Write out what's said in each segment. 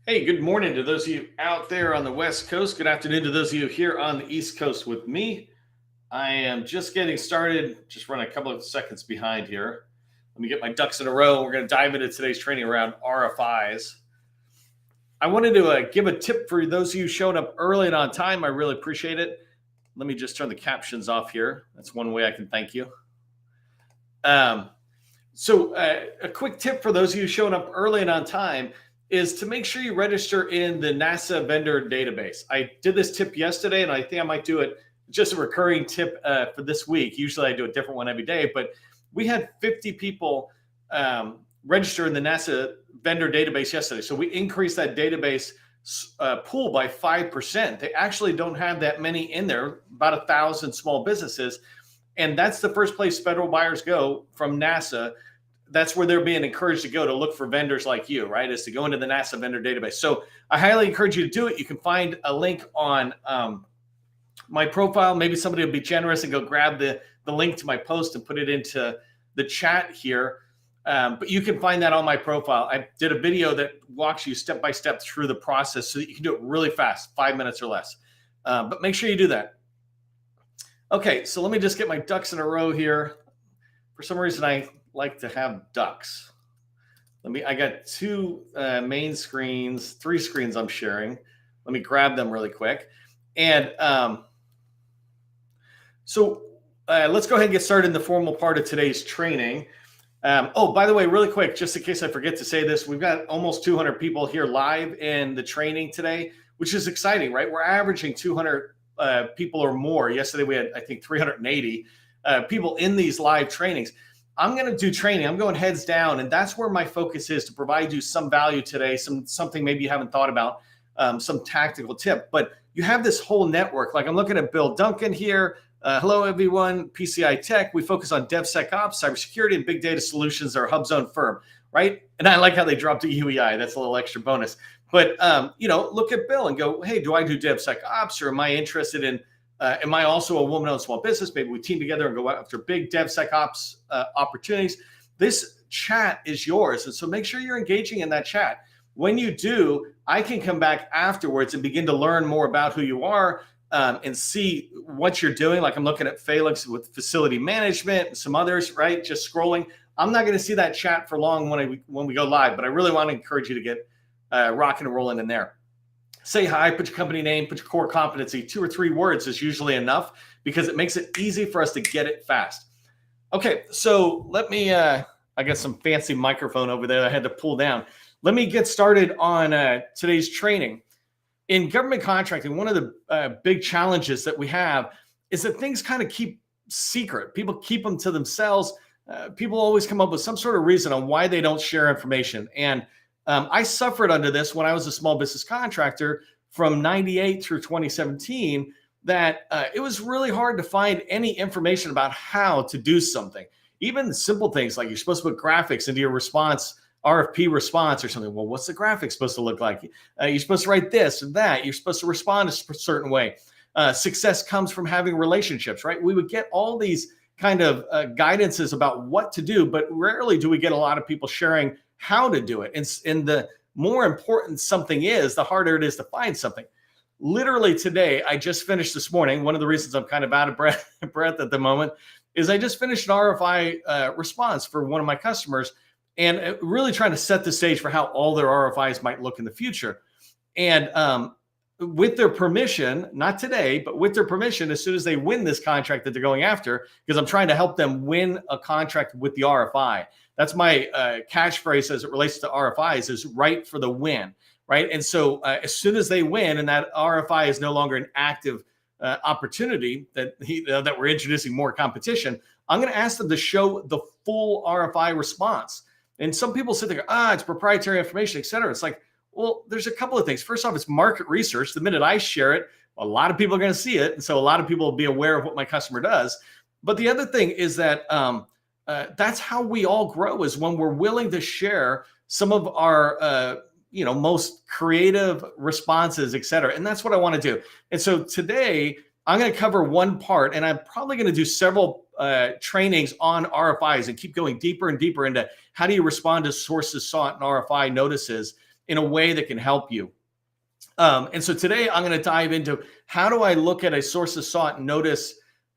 Hey, good morning to those of you out there on the West Coast. Good afternoon to those of you here on the East Coast with me. I am just getting started, just running a couple of seconds behind here. Let me get my ducks in a row. We're going to dive into today's training around RFIs. I wanted to give a tip for those of you showing up early and on time. I really appreciate it. Let me just turn the captions off here. That's one way I can thank you. So a quick tip for those of you showing up early and on time is to make sure you register in the NASA vendor database. I did this tip yesterday, and I think I might do it just a recurring tip for this week. Usually I do a different one every day, but we had 50 people register in the NASA vendor database yesterday. So we increased that database pool by 5%. They actually don't have that many in there, about 1,000 small businesses. And that's the first place federal buyers go from NASA. That's where they're being encouraged to go to look for vendors like you, right? Is to go into the NASA vendor database. So I highly encourage you to do it. You can find a link on my profile. Maybe somebody will be generous and go grab the link to my post and put it into the chat here. But you can find that on my profile. I did a video that walks you step by step through the process so that you can do it really fast, 5 minutes or less. But make sure you do that. Okay, so let me just get my ducks in a row here. For some reason, I like to have ducks. I got two main screens, 3 screens I'm sharing. Let me grab them really quick. And so let's go ahead and get started in the formal part of today's training. Oh, by the way, really quick, just in case I forget to say this, we've got almost 200 people here live in the training today, which is exciting, right? We're averaging 200 people or more. Yesterday we had, I think, 380 people in these live trainings. I'm going to do training. I'm going heads down, and that's where my focus is, to provide you some value today, something maybe you haven't thought about, some tactical tip. But you have this whole network. Like I'm looking at Bill Duncan here. Hello, everyone. PCI Tech. We focus on DevSecOps, cybersecurity, and big data solutions. Our HubZone firm, right? And I like how they dropped the UEI. That's a little extra bonus. But look at Bill and go, hey, do I do DevSecOps, or am I interested in? Am I also a woman-owned small business? Maybe we team together and go after big DevSecOps opportunities. This chat is yours, and so make sure you're engaging in that chat. When you do, I can come back afterwards and begin to learn more about who you are. And see what you're doing. Like I'm looking at Felix with facility management and some others, right? Just scrolling. I'm not going to see that chat for long when we go live, but I really want to encourage you to get rocking and rolling in there. Say hi, put your company name, put your core competency. 2 or 3 words is usually enough because it makes it easy for us to get it fast. Okay, so let me, I got some fancy microphone over there that I had to pull down. Let me get started on today's training. In government contracting, one of the big challenges that we have is that things kind of keep secret. People keep them to themselves. People always come up with some sort of reason on why they don't share information. And I suffered under this when I was a small business contractor from 98 through 2017, that it was really hard to find any information about how to do something. Even simple things like you're supposed to put graphics into your response, RFP response or something. Well, what's the graphic supposed to look like? You're supposed to write this and that. You're supposed to respond a certain way. Success comes from having relationships, right? We would get all these kind of guidances about what to do, but rarely do we get a lot of people sharing how to do it. And the more important something is, the harder it is to find something. Literally today, I just finished this morning. One of the reasons I'm kind of out of breath at the moment is I just finished an RFI response for one of my customers, and really trying to set the stage for how all their RFIs might look in the future. And with their permission, not today, but with their permission, as soon as they win this contract that they're going after, because I'm trying to help them win a contract with the RFI. That's my catchphrase as it relates to RFIs, is right for the win, right? And so as soon as they win and that RFI is no longer an active opportunity, that we're introducing more competition, I'm going to ask them to show the full RFI response. And some people sit there, it's proprietary information, et cetera. It's like, well, there's a couple of things. First off, it's market research. The minute I share it, a lot of people are going to see it. And so a lot of people will be aware of what my customer does. But the other thing is that that's how we all grow, is when we're willing to share some of our most creative responses, et cetera. And that's what I want to do. And so today I'm going to cover one part, and I'm probably going to do several trainings on RFIs and keep going deeper and deeper into how do you respond to sources sought and RFI notices. in a way that can help you. And so today I'm going to dive into how do I look at a sources sought notice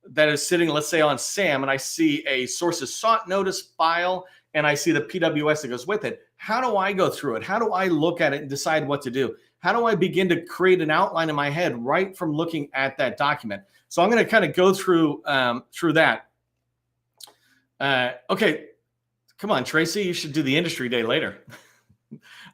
that is sitting, let's say, on SAM, and I see a sources sought notice file, and I see the PWS that goes with it. How do I go through it? How do I look at it and decide what to do? How do I begin to create an outline in my head right from looking at that document? So I'm going to kind of go through that. Okay, come on, Tracy, you should do the industry day later.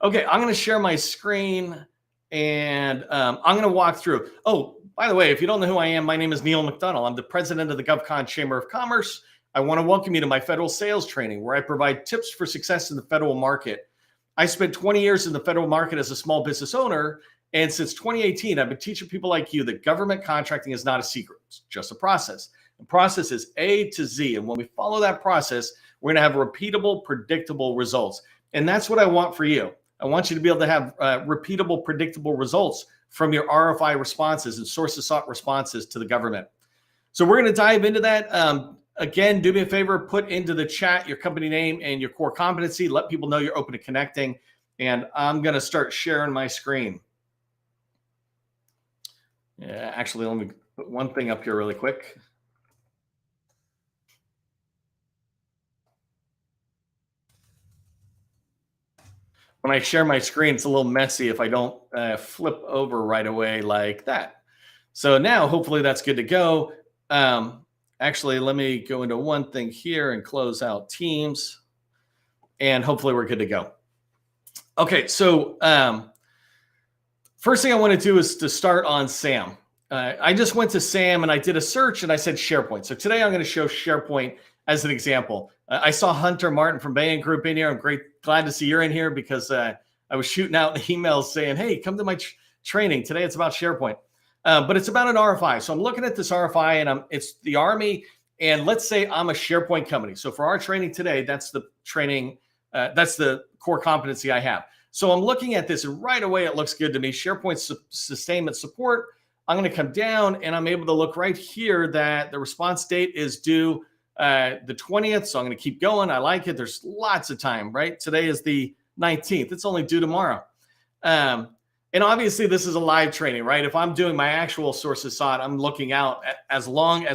Okay, I'm going to share my screen, and I'm going to walk through. Oh, by the way, if you don't know who I am, my name is Neil McDonald. I'm the president of the GovCon Chamber of Commerce. I want to welcome you to my federal sales training, where I provide tips for success in the federal market. I spent 20 years in the federal market as a small business owner, and since 2018, I've been teaching people like you that government contracting is not a secret. It's just a process. The process is A to Z, and when we follow that process, we're going to have repeatable, predictable results. And that's what I want for you. I want you to be able to have repeatable, predictable results from your RFI responses and sources sought responses to the government. So we're going to dive into that. Again, do me a favor, put into the chat your company name and your core competency. Let people know you're open to connecting. And I'm going to start sharing my screen. Yeah, actually, let me put one thing up here really quick. When I share my screen, it's a little messy if I don't flip over right away like that. So now, hopefully, that's good to go. Actually, let me go into one thing here and close out Teams, and hopefully we're good to go. Okay, so first thing I want to do is to start on SAM. I just went to SAM and I did a search and I said SharePoint. So today I'm going to show SharePoint as an example. I saw Hunter Martin from Bain Group in here. I'm glad to see you're in here because I was shooting out emails saying, hey, come to my training. Today it's about SharePoint. But it's about an RFI. So I'm looking at this RFI and it's the Army. And let's say I'm a SharePoint company. So for our training today, that's the training, that's the core competency I have. So I'm looking at this and right away, it looks good to me. SharePoint sustainment support. I'm going to come down and I'm able to look right here that the response date is due the 20th. So I'm going to keep going. I like it. There's lots of time, right? Today is the 19th. It's only due tomorrow. And obviously, this is a live training, right? If I'm doing my actual sources sought, I'm looking out as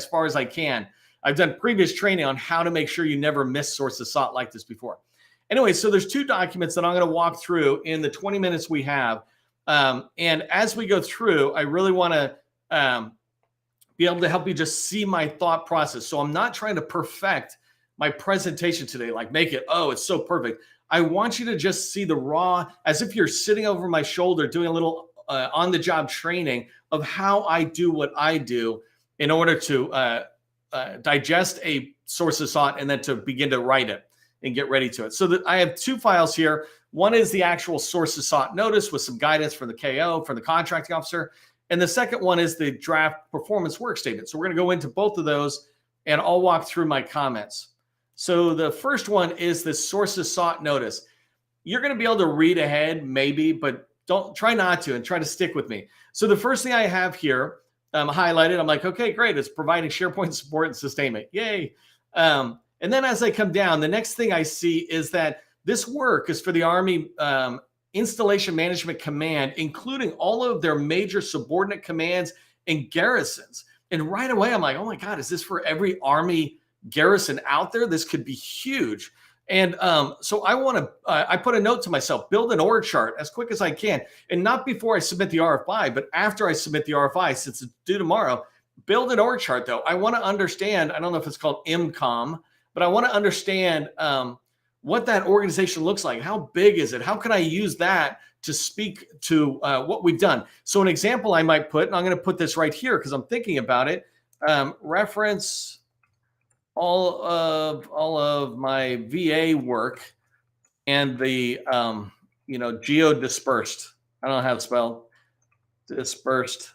far as I can. I've done previous training on how to make sure you never miss sources sought like this before. Anyway, so there's two documents that I'm going to walk through in the 20 minutes we have. And as we go through, I really want to be able to help you just see my thought process. So I'm not trying to perfect my presentation today, like make it, oh, it's so perfect. I want you to just see the raw, as if you're sitting over my shoulder doing a little on-the-job training of how I do what I do in order to digest a sources sought and then to begin to write it and get ready to it. So I have two files here. One is the actual sources sought notice with some guidance from the KO, from the contracting officer. And the second one is the draft performance work statement. So we're going to go into both of those and I'll walk through my comments. So the first one is the sources sought notice. You're going to be able to read ahead maybe, but try not to and try to stick with me. So the first thing I have here highlighted, I'm like, okay, great. It's providing SharePoint support and sustainment. Yay. And then as I come down, the next thing I see is that this work is for the Army Installation Management Command, including all of their major subordinate commands and garrisons. And right away, I'm like, oh my God, is this for every Army garrison out there? This could be huge. And so I put a note to myself, build an org chart as quick as I can. And not before I submit the RFI, but after I submit the RFI, since it's due tomorrow, build an org chart though. I want to understand, I don't know if it's called MCOM, but I want to understand what that organization looks like. How big is it? How can I use that to speak to what we've done? So an example I might put, and I'm going to put this right here because I'm thinking about it, reference all of my VA work and the geo dispersed. I don't know how to spell dispersed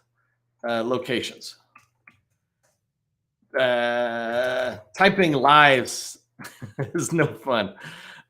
locations. Typing lives is no fun.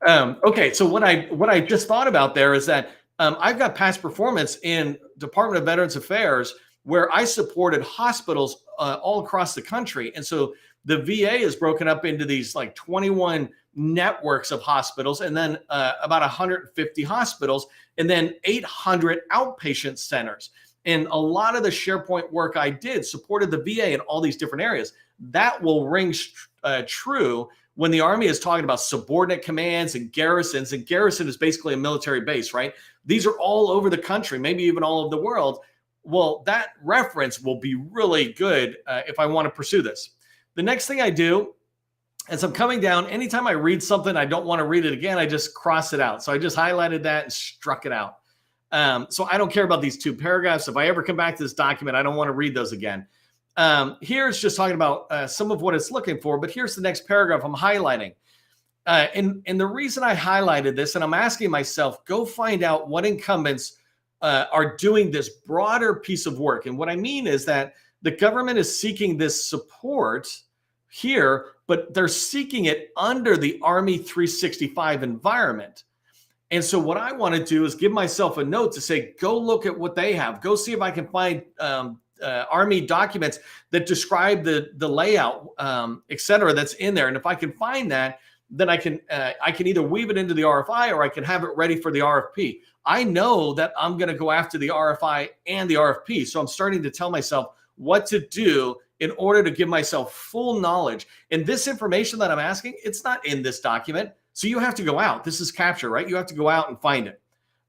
Okay, so what I just thought about there is that I've got past performance in Department of Veterans Affairs where I supported hospitals all across the country, and so the VA is broken up into these like 21 networks of hospitals, and then about 150 hospitals, and then 800 outpatient centers. And a lot of the SharePoint work I did supported the VA in all these different areas. That will ring true when the Army is talking about subordinate commands and garrisons. And garrison is basically a military base, right? These are all over the country, maybe even all over the world. Well, that reference will be really good if I want to pursue this. The next thing I do, as I'm coming down, anytime I read something, I don't want to read it again, I just cross it out. So I just highlighted that and struck it out. So I don't care about these 2 paragraphs. If I ever come back to this document, I don't want to read those again. Here it's just talking about some of what it's looking for, but here's the next paragraph I'm highlighting. And the reason I highlighted this, and I'm asking myself, go find out what incumbents are doing this broader piece of work. And what I mean is that the government is seeking this support here, but they're seeking it under the Army 365 environment. And so what I want to do is give myself a note to say, go look at what they have. Go see if I can find Army documents that describe the layout, et cetera, that's in there. And if I can find that, then I can either weave it into the RFI or I can have it ready for the RFP. I know that I'm going to go after the RFI and the RFP. So I'm starting to tell myself what to do in order to give myself full knowledge. And this information that I'm asking, it's not in this document. So you have to go out. This is capture, right? You have to go out and find it.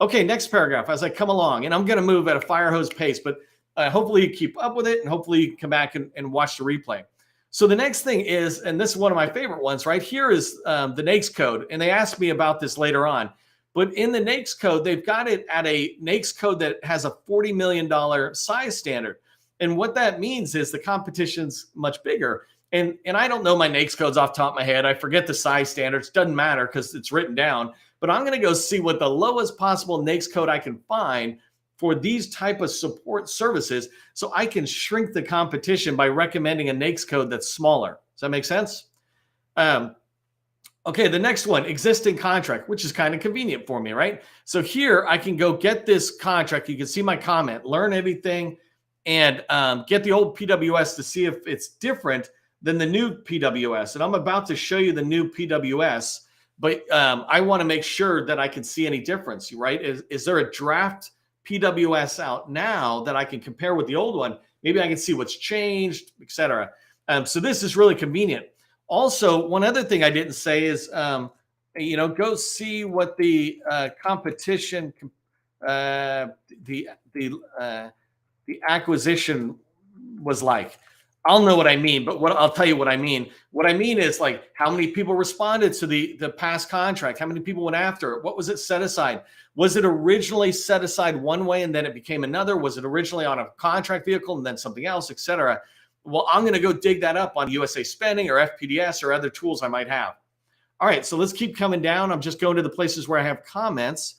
Okay, next paragraph as I come along. And I'm going to move at a fire hose pace, but hopefully you keep up with it and hopefully you come back and watch the replay. So the next thing is, and this is one of my favorite ones, right? Here is the NAICS code. And they asked me about this later on. But in the NAICS code, they've got it at a NAICS code that has a $40 million size standard. And what that means is the competition's much bigger. And I don't know my NAICS codes off the top of my head. I forget the size standards. Doesn't matter because it's written down. But I'm going to go see what the lowest possible NAICS code I can find for these type of support services so I can shrink the competition by recommending a NAICS code that's smaller. Does that make sense? Okay, the next one, existing contract, which is kind of convenient for me, right? So here I can go get this contract. You can see my comment, learn everything, and get the old PWS to see if it's different than the new PWS. And I'm about to show you the new PWS, but I want to make sure that I can see any difference, right? Is there a draft PWS out now that I can compare with the old one? Maybe I can see what's changed, et cetera. So this is really convenient. Also, one other thing I didn't say is, go see what the competition, the acquisition was like. I'll know what I mean, but I'll tell you what I mean. What I mean is like how many people responded to the past contract, how many people went after it, what was it set aside? Was it originally set aside one way and then it became another? Was it originally on a contract vehicle and then something else, et cetera? Well, I'm going to go dig that up on USA Spending or FPDS or other tools I might have. All right, so let's keep coming down. I'm just going to the places where I have comments.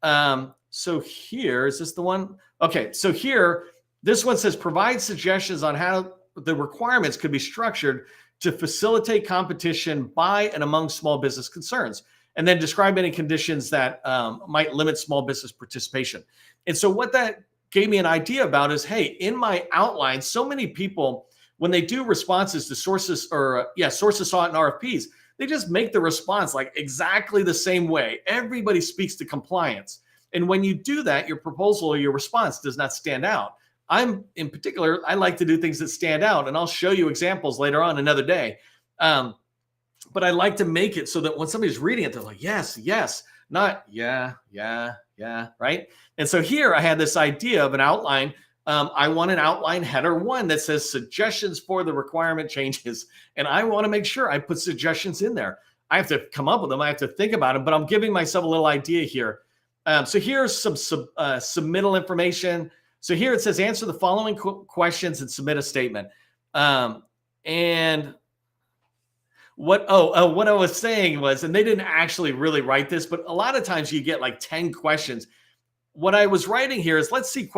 So here, is this the one? Okay, so here, this one says provide suggestions on how the requirements could be structured to facilitate competition by and among small business concerns, and then describe any conditions that might limit small business participation. And so what that gave me an idea about is, hey, in my outline, so many people, when they do responses to sources sought and RFPs, they just make the response like exactly the same way. Everybody speaks to compliance. And when you do that, your proposal or your response does not stand out. In particular, I like to do things that stand out, and I'll show you examples later on another day. But I like to make it so that when somebody's reading it, they're like, yes, yes, not yeah, right? And so here I had this idea of an outline. I want an outline header 1 that says suggestions for the requirement changes. And I want to make sure I put suggestions in there. I have to come up with them. I have to think about them, but I'm giving myself a little idea here. So here's some submittal information. So here it says, answer the following questions and submit a statement. And what I was saying was, and they didn't actually really write this, but a lot of times you get like 10 questions. What I was writing here is, let's see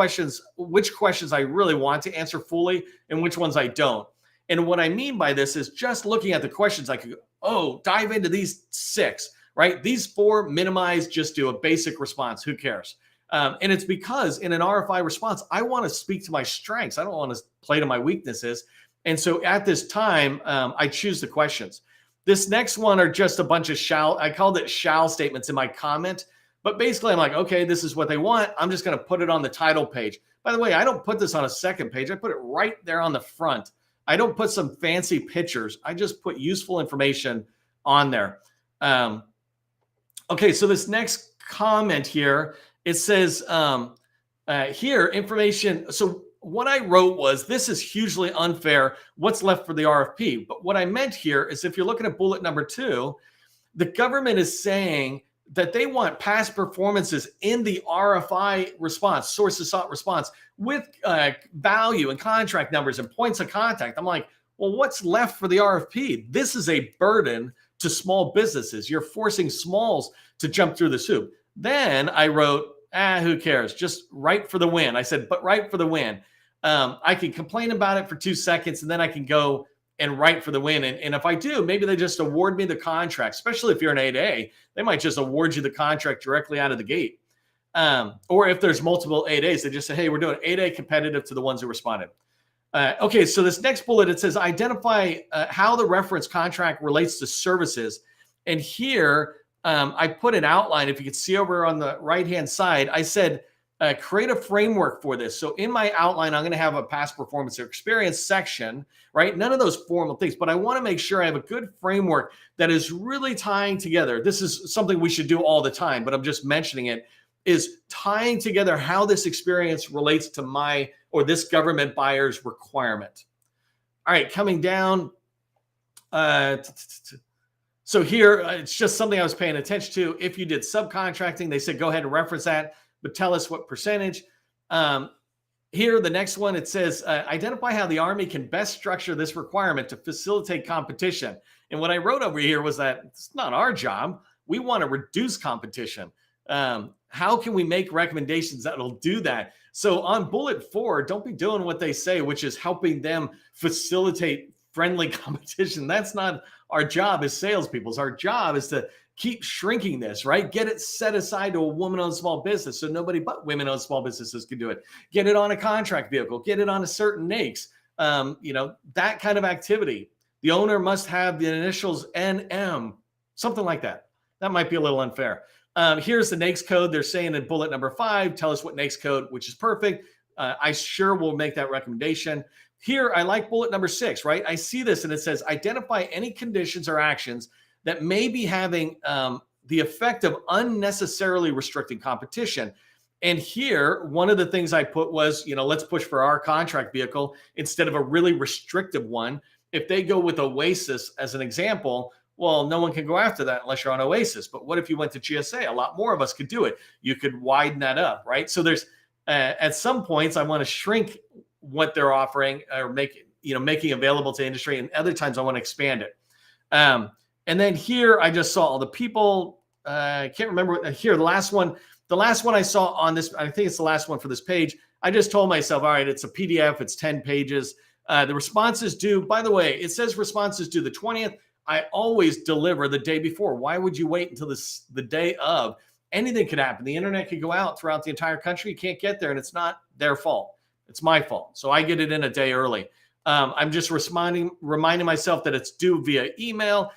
which questions I really want to answer fully and which ones I don't. And what I mean by this is just looking at the questions, I could go, dive into these 6, right? These 4, minimize, just do a basic response. Who cares? And it's because in an RFI response, I want to speak to my strengths. I don't want to play to my weaknesses. And so at this time, I choose the questions. This next one are just a bunch of I called it shall statements in my comment, but basically I'm like, okay, this is what they want. I'm just going to put it on the title page. By the way, I don't put this on a second page. I put it right there on the front. I don't put some fancy pictures. I just put useful information on there. Okay, so this next comment here, it says here, information. So what I wrote was, this is hugely unfair. What's left for the RFP? But what I meant here is, if you're looking at bullet number 2, the government is saying that they want past performances in the RFI response, sources sought response, with value and contract numbers and points of contact. I'm like, well, what's left for the RFP? This is a burden to small businesses. You're forcing smalls to jump through this hoop. Then I wrote, who cares? Just write for the win. I said, but write for the win. I can complain about it for 2 seconds, and then I can go and write for the win. And if I do, maybe they just award me the contract, especially if you're an 8A, they might just award you the contract directly out of the gate. Or if there's multiple 8As, they just say, hey, we're doing 8A competitive to the ones who responded. Okay, so this next bullet, it says, identify how the reference contract relates to services. And here, I put an outline. If you can see over on the right-hand side, I said, create a framework for this. So in my outline, I'm going to have a past performance or experience section, right? None of those formal things, but I want to make sure I have a good framework that is really tying together. This is something we should do all the time, but I'm just mentioning it, is tying together how this experience relates to my or this government buyer's requirement. All right, coming down. So here, it's just something I was paying attention to. If you did subcontracting, they said, go ahead and reference that, but tell us what percentage. Here, the next one, it says, identify how the Army can best structure this requirement to facilitate competition. And what I wrote over here was that it's not our job. We want to reduce competition. How can we make recommendations that will do that? So on bullet 4, don't be doing what they say, which is helping them facilitate friendly competition. That's not our job as salespeople. Our job is to keep shrinking this, right? Get it set aside to a woman-owned small business so nobody but women-owned small businesses can do it. Get it on a contract vehicle. Get it on a certain NAICS. That kind of activity. The owner must have the initials NM, something like that. That might be a little unfair. Here's the NAICS code. They're saying in bullet number 5, tell us what NAICS code, which is perfect. I sure will make that recommendation. Here, I like bullet number 6, right? I see this and it says, identify any conditions or actions that may be having the effect of unnecessarily restricting competition. And here, one of the things I put was, let's push for our contract vehicle instead of a really restrictive one. If they go with Oasis as an example, well, no one can go after that unless you're on Oasis. But what if you went to GSA? A lot more of us could do it. You could widen that up, right? So there's, at some points, I want to shrink what they're offering or making available to industry. And other times I want to expand it. And then here I just saw all the people. I can't remember here. The last one I saw on this, I think it's the last one for this page. I just told myself, all right, it's a PDF. It's 10 pages. The responses due, by the way, it says responses due the 20th. I always deliver the day before. Why would you wait until the day of? Anything could happen. The internet could go out throughout the entire country. You can't get there, and it's not their fault. It's my fault. So I get it in a day early. I'm just reminding myself that it's due via email.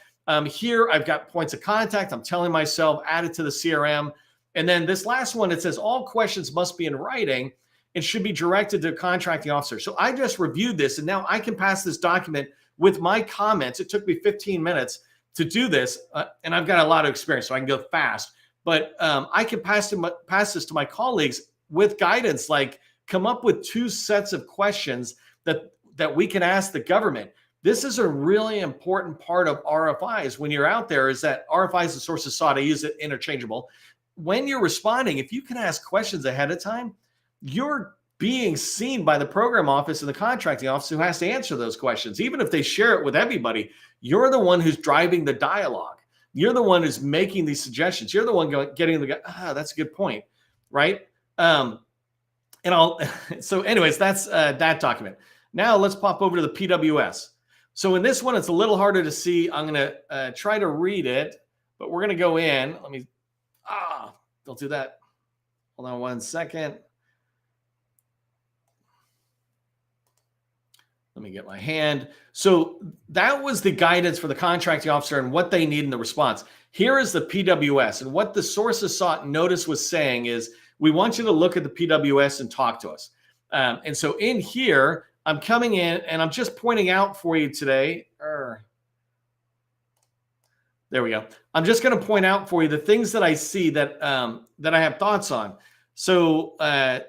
Here, I've got points of contact. I'm telling myself, add it to the CRM. And then this last one, it says all questions must be in writing and should be directed to a contracting officer. So I just reviewed this, and now I can pass this document with my comments. It took me 15 minutes to do this, and I've got a lot of experience, so I can go fast. But I can pass this to my colleagues with guidance, like come up with 2 sets of questions that we can ask the government. This is a really important part of RFIs when you're out there, is that RFIs and sources sought, I use it interchangeable. When you're responding, if you can ask questions ahead of time, you're being seen by the program office and the contracting office who has to answer those questions. Even if they share it with everybody, you're the one who's driving the dialogue. You're the one who's making these suggestions. You're the one getting the guy, that's a good point, right? So anyways, that's that document. Now let's pop over to the PWS. So in this one, it's a little harder to see. I'm going to try to read it, but we're going to go in. Don't do that. Hold on one second. Let me get my hand. So that was the guidance for the contracting officer and what they need in the response. Here is the PWS. And what the sources sought notice was saying is, we want you to look at the PWS and talk to us. And so in here, I'm coming in and I'm just pointing out for you today. There we go. I'm just going to point out for you the things that I see that that I have thoughts on. So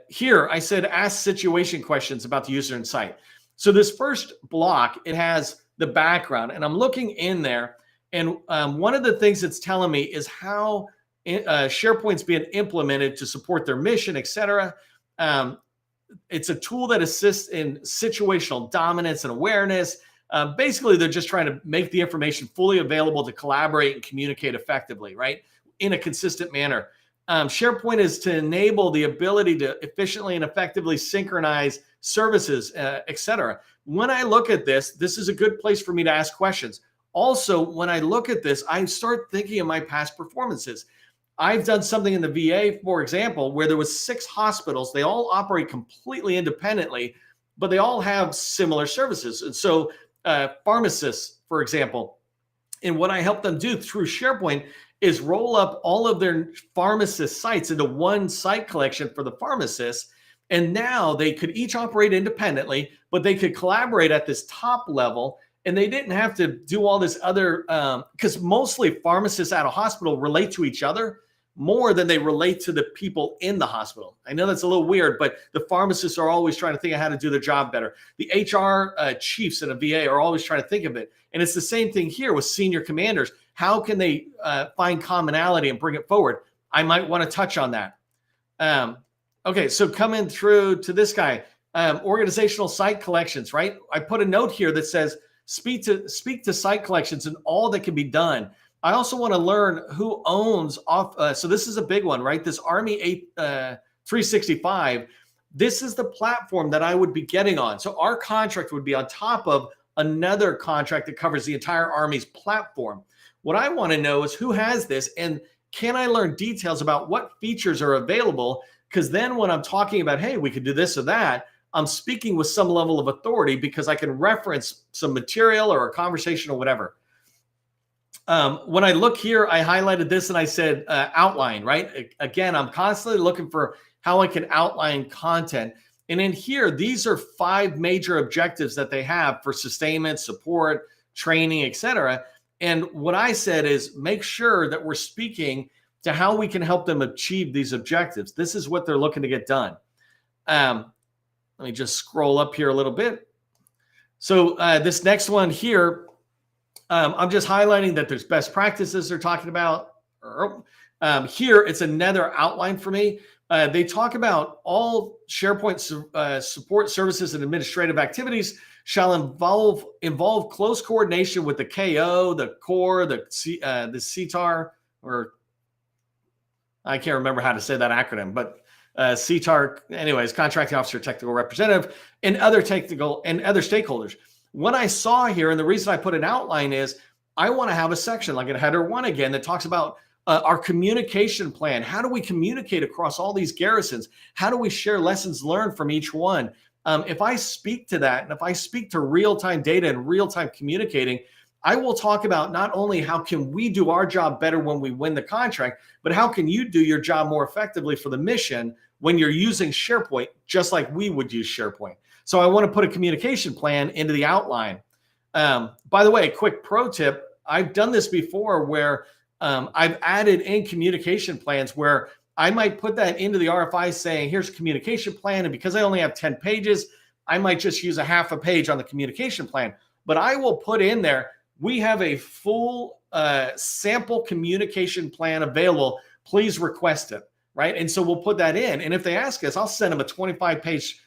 here I said, ask situation questions about the user and site. So this first block, it has the background, and I'm looking in there. And one of the things it's telling me is how SharePoint's being implemented to support their mission, et cetera. It's a tool that assists in situational dominance and awareness. Basically, they're just trying to make the information fully available to collaborate and communicate effectively, right? In a consistent manner. SharePoint is to enable the ability to efficiently and effectively synchronize services, et cetera. When I look at this, this is a good place for me to ask questions. Also, when I look at this, I start thinking of my past performances. I've done something in the VA, for example, where there was 6 hospitals. They all operate completely independently, but they all have similar services. And so pharmacists, for example, and what I help them do through SharePoint is roll up all of their pharmacist sites into one site collection for the pharmacists. And now they could each operate independently, but they could collaborate at this top level. And they didn't have to do all this other, because mostly pharmacists at a hospital relate to each other more than they relate to the people in the hospital. I know that's a little weird, but the pharmacists are always trying to think of how to do their job better. The HR chiefs in a VA are always trying to think of it. And it's the same thing here with senior commanders. How can they find commonality and bring it forward? I might want to touch on that. Okay, so coming through to this guy, organizational site collections, right? I put a note here that says, speak to site collections and all that can be done. I also want to learn who owns off. So this is a big one, right? This Army 365. This is the platform that I would be getting on. So our contract would be on top of another contract that covers the entire Army's platform. What I want to know is who has this, and can I learn details about what features are available? Because then when I'm talking about, hey, we could do this or that, I'm speaking with some level of authority because I can reference some material or a conversation or whatever. When I look here, I highlighted this and I said outline, right? Again, I'm constantly looking for how I can outline content. And in here, these are 5 major objectives that they have for sustainment, support, training, et cetera. And what I said is make sure that we're speaking to how we can help them achieve these objectives. This is what they're looking to get done. Let me just scroll up here a little bit. So this next one here, I'm just highlighting that there's best practices they're talking about. Here, it's another outline for me. They talk about all SharePoint support services and administrative activities shall involve close coordination with the KO, the core, the CTAR, or I can't remember how to say that acronym, but CTAR, anyways, contracting officer, technical representative, and other stakeholders. What I saw here, and the reason I put an outline is I want to have a section like in header 1 again that talks about our communication plan. How do we communicate across all these garrisons? How do we share lessons learned from each one? If I speak to that, and if I speak to real-time data and real-time communicating, I will talk about not only how can we do our job better when we win the contract, but how can you do your job more effectively for the mission when you're using SharePoint, just like we would use SharePoint. So I want to put a communication plan into the outline. By the way, quick pro tip, I've done this before where I've added in communication plans where I might put that into the RFI saying, here's a communication plan. And because I only have 10 pages, I might just use a half a page on the communication plan. But I will put in there, we have a full sample communication plan available. Please request it, right? And so we'll put that in. And if they ask us, I'll send them a 25-page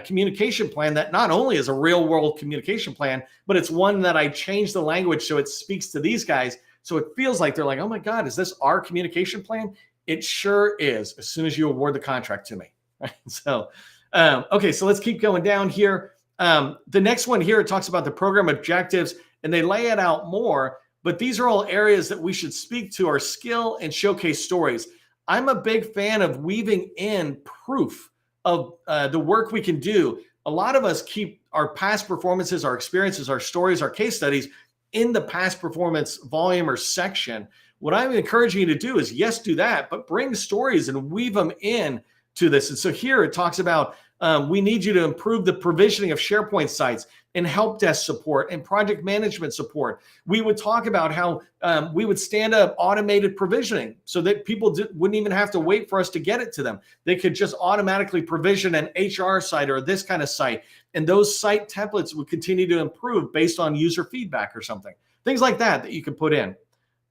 communication plan that not only is a real-world communication plan, but it's one that I changed the language so it speaks to these guys. So it feels like they're like, oh my God, is this our communication plan? It sure is, as soon as you award the contract to me. Right? So, okay, so let's keep going down here. The next one here, it talks about the program objectives, and they lay it out more, but these are all areas that we should speak to our skill and showcase stories. I'm a big fan of weaving in proof of the work we can do. A lot of us keep our past performances, our experiences, our stories, our case studies in the past performance volume or section. What I'm encouraging you to do is, yes, do that, but bring stories and weave them in to this. And so here it talks about we need you to improve the provisioning of SharePoint sites and help desk support and project management support. We would talk about how we would stand up automated provisioning so that people wouldn't even have to wait for us to get it to them. They could just automatically provision an HR site or this kind of site. And those site templates would continue to improve based on user feedback or something. Things like that you can put in.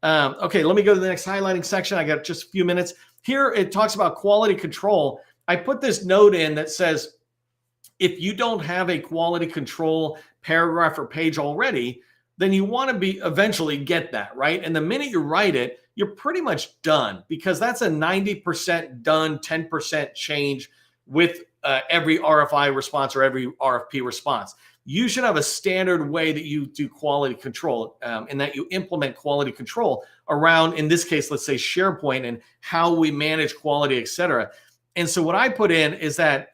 Okay, let me go to the next highlighting section. I got just a few minutes. Here it talks about quality control. I put this note in that says, if you don't have a quality control paragraph or page already, then you want to eventually get that, right? And the minute you write it, you're pretty much done, because that's a 90% done, 10% change with every RFI response or every RFP response. You should have a standard way that you do quality control and that you implement quality control around, in this case, let's say SharePoint and how we manage quality, et cetera. And so what I put in is that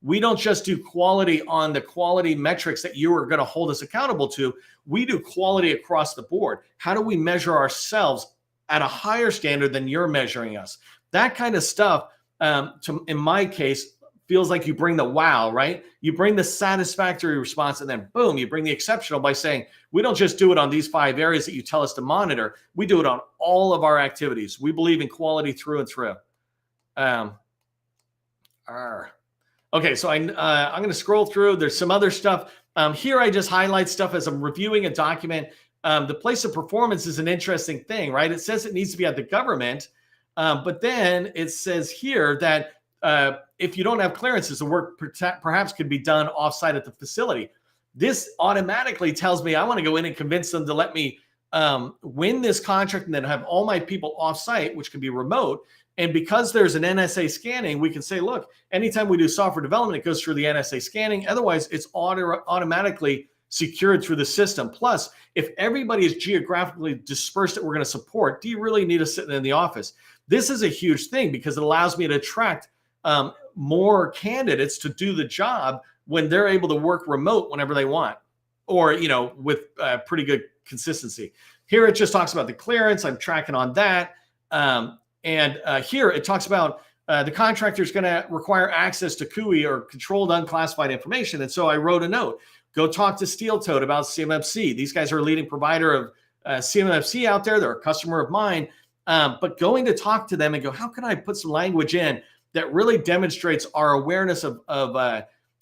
we don't just do quality on the quality metrics that you are going to hold us accountable to. We do quality across the board. How do we measure ourselves at a higher standard than you're measuring us? That kind of stuff, in my case, feels like you bring the wow, right? You bring the satisfactory response, and then boom, you bring the exceptional by saying, we don't just do it on these 5 areas that you tell us to monitor. We do it on all of our activities. We believe in quality through and through. Okay, so I'm going to scroll through. There's some other stuff. Here I just highlight stuff as I'm reviewing a document. The place of performance is an interesting thing, right? It says it needs to be at the government, but then it says here that if you don't have clearances, the work perhaps could be done offsite at the facility. This automatically tells me I want to go in and convince them to let me win this contract and then have all my people offsite, which can be remote. And because there's an NSA scanning, we can say, look, anytime we do software development, it goes through the NSA scanning. Otherwise, it's automatically secured through the system. Plus, if everybody is geographically dispersed that we're going to support, do you really need to sit in the office? This is a huge thing because it allows me to attract more candidates to do the job when they're able to work remote whenever they want, or, with pretty good consistency. Here, it just talks about the clearance. I'm tracking on that. And here it talks about the contractor is going to require access to CUI or controlled unclassified information. And so I wrote a note, go talk to Steel Toed about CMFC. These guys are a leading provider of CMFC out there. They're a customer of mine. But going to talk to them and go, how can I put some language in that really demonstrates our awareness of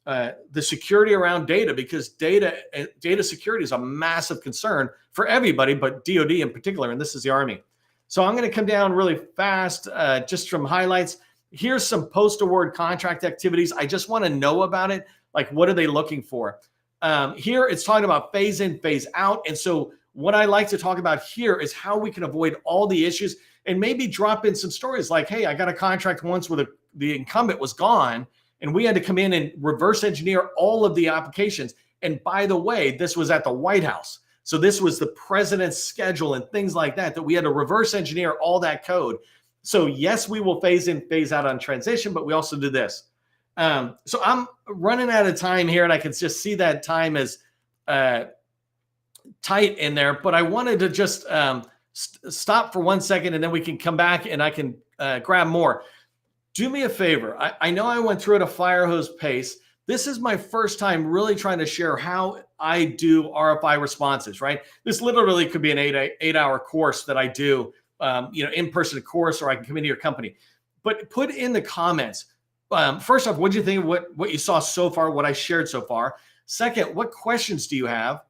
the security around data, because data security is a massive concern for everybody, but DoD in particular, and this is the Army. So I'm going to come down really fast, just from highlights. Here's some post-award contract activities. I just want to know about it. Like, what are they looking for? Here it's talking about phase in, phase out. And so what I like to talk about here is how we can avoid all the issues and maybe drop in some stories like, hey, I got a contract once where the incumbent was gone and we had to come in and reverse engineer all of the applications. And by the way, this was at the White House. So this was the president's schedule and things like that we had to reverse engineer all that code. So yes, we will phase in, phase out on transition, but we also do this. So I'm running out of time here, and I can just see that time is tight in there, but I wanted to just stop for 1 second, and then we can come back and I can grab more. Do me a favor. I know I went through at a fire hose pace. This is my first time really trying to share how I do RFI responses, right? This literally could be an eight-hour course that I do, in-person course, or I can come into your company. But put in the comments, first off, what do you think of what you saw so far, what I shared so far? Second, what questions do you have?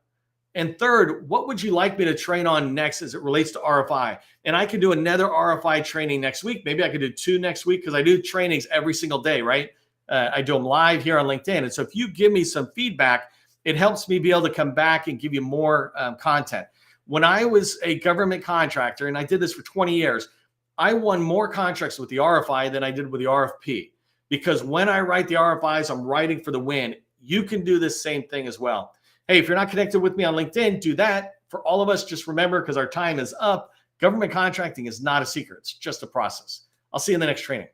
And third, what would you like me to train on next as it relates to RFI? And I could do another RFI training next week. Maybe I could do 2 next week, because I do trainings every single day, right? I do them live here on LinkedIn. And so if you give me some feedback, it helps me be able to come back and give you more content. When I was a government contractor, and I did this for 20 years, I won more contracts with the RFI than I did with the RFP. Because when I write the RFIs, I'm writing for the win. You can do this same thing as well. Hey, if you're not connected with me on LinkedIn, do that. For all of us, just remember, because our time is up, government contracting is not a secret. It's just a process. I'll see you in the next training.